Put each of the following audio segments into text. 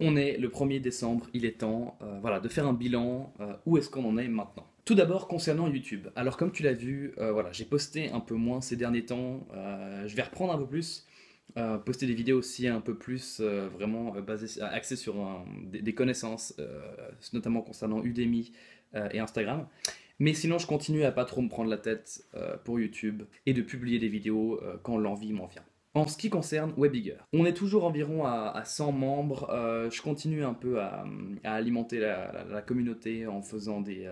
On est le 1er décembre, il est temps voilà, de faire un bilan, où est-ce qu'on en est maintenant. Tout d'abord concernant YouTube. Alors comme tu l'as vu, voilà, j'ai posté un peu moins ces derniers temps, je vais reprendre un peu plus, poster des vidéos aussi un peu plus vraiment axées sur des connaissances, notamment concernant Udemy et Instagram. Mais sinon je continue à pas trop me prendre la tête pour YouTube et de publier des vidéos quand l'envie m'en vient. En ce qui concerne Webigger, on est toujours environ à 100 membres. Je continue un peu à alimenter la communauté en faisant des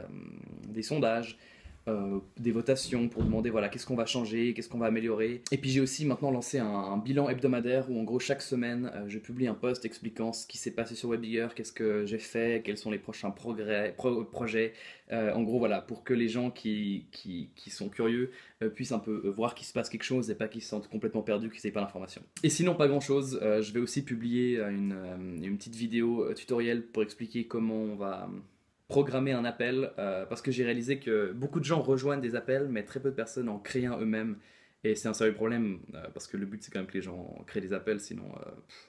sondages, des votations pour demander voilà, qu'est-ce qu'on va changer, qu'est-ce qu'on va améliorer. Et puis j'ai aussi maintenant lancé un bilan hebdomadaire où en gros chaque semaine je publie un post expliquant ce qui s'est passé sur Webigger, qu'est-ce que j'ai fait, quels sont les prochains projets. En gros voilà, pour que les gens qui sont curieux puissent un peu voir qu'il se passe quelque chose et pas qu'ils se sentent complètement perdus, qu'ils n'aient pas l'information. Et sinon pas grand chose, je vais aussi publier une petite vidéo tutoriel pour expliquer comment on va programmer un appel, parce que j'ai réalisé que beaucoup de gens rejoignent des appels, mais très peu de personnes en créent un eux-mêmes. Et c'est un sérieux problème, parce que le but c'est quand même que les gens créent des appels, sinon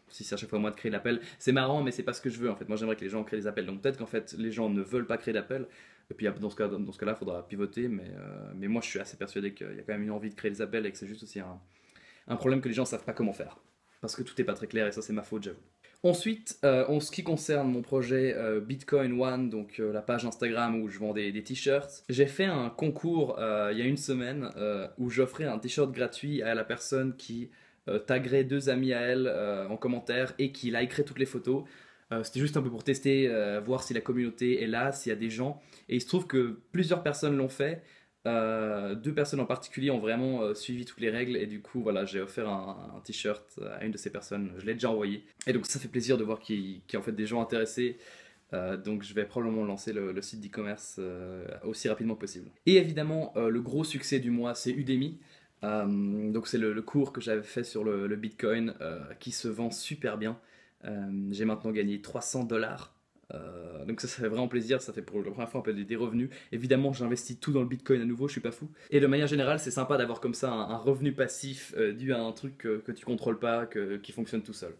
si c'est à chaque fois moi de créer l'appel, c'est marrant, mais c'est pas ce que je veux en fait. Moi j'aimerais que les gens créent des appels, donc peut-être qu'en fait les gens ne veulent pas créer d'appels, et puis dans ce cas-là, il faudra pivoter, mais moi je suis assez persuadé qu'il y a quand même une envie de créer des appels et que c'est juste aussi un problème que les gens savent pas comment faire. Parce que tout n'est pas très clair et ça c'est ma faute, j'avoue. Ensuite, en ce qui concerne mon projet Bitcoin One, donc la page Instagram où je vends des t-shirts, j'ai fait un concours il y a une semaine où j'offrais un t-shirt gratuit à la personne qui taguerait deux amis à elle en commentaire et qui likerait toutes les photos. C'était juste un peu pour tester, voir si la communauté est là, s'il y a des gens. Et il se trouve que plusieurs personnes l'ont fait. Deux personnes en particulier ont vraiment suivi toutes les règles et du coup voilà j'ai offert un t-shirt à une de ces personnes, je l'ai déjà envoyé et donc ça fait plaisir de voir qu'il y a en fait des gens intéressés. Donc je vais probablement lancer le site d'e-commerce aussi rapidement que possible. Et évidemment le gros succès du mois c'est Udemy. Donc c'est le cours que j'avais fait sur le Bitcoin qui se vend super bien. J'ai maintenant gagné 300 $. Donc ça fait vraiment plaisir, ça fait pour la première fois un peu des revenus. Évidemment, j'investis tout dans le Bitcoin à nouveau, je suis pas fou. Et de manière générale, c'est sympa d'avoir comme ça un revenu passif dû à un truc que tu contrôles pas, qui fonctionne tout seul.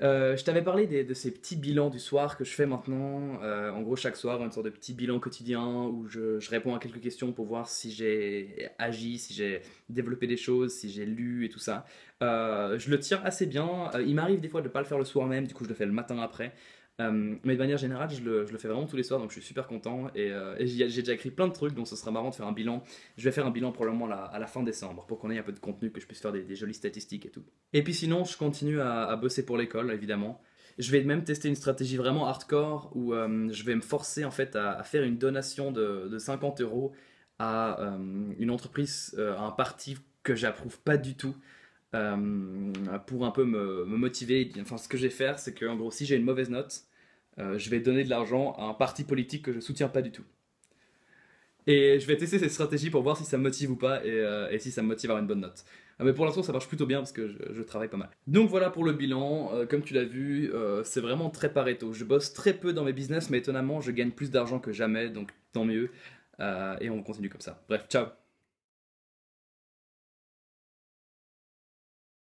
Je t'avais parlé de ces petits bilans du soir que je fais maintenant. En gros, chaque soir, une sorte de petit bilan quotidien où je réponds à quelques questions pour voir si j'ai agi, si j'ai développé des choses, si j'ai lu et tout ça. Je le tiens assez bien. Il m'arrive des fois de ne pas le faire le soir même, du coup je le fais le matin après. Mais de manière générale, je le fais vraiment tous les soirs, donc je suis super content. Et j'ai déjà écrit plein de trucs, donc ce sera marrant de faire un bilan. Je vais faire un bilan probablement à la fin décembre, pour qu'on ait un peu de contenu, que je puisse faire des jolies statistiques et tout. Et puis sinon, je continue à bosser pour l'école, évidemment. Je vais même tester une stratégie vraiment hardcore, où je vais me forcer en fait à faire une donation de 50 € à une entreprise, à un parti que j'approuve pas du tout. Pour un peu me motiver. Enfin, ce que je vais faire, c'est que en gros, si j'ai une mauvaise note, je vais donner de l'argent à un parti politique que je soutiens pas du tout. Et je vais tester cette stratégie pour voir si ça me motive ou pas et si ça me motive à avoir une bonne note. Mais pour l'instant, ça marche plutôt bien parce que je travaille pas mal. Donc voilà pour le bilan. Comme tu l'as vu, c'est vraiment très pareto. Je bosse très peu dans mes business, mais étonnamment, je gagne plus d'argent que jamais, donc tant mieux. Et on continue comme ça. Bref, ciao.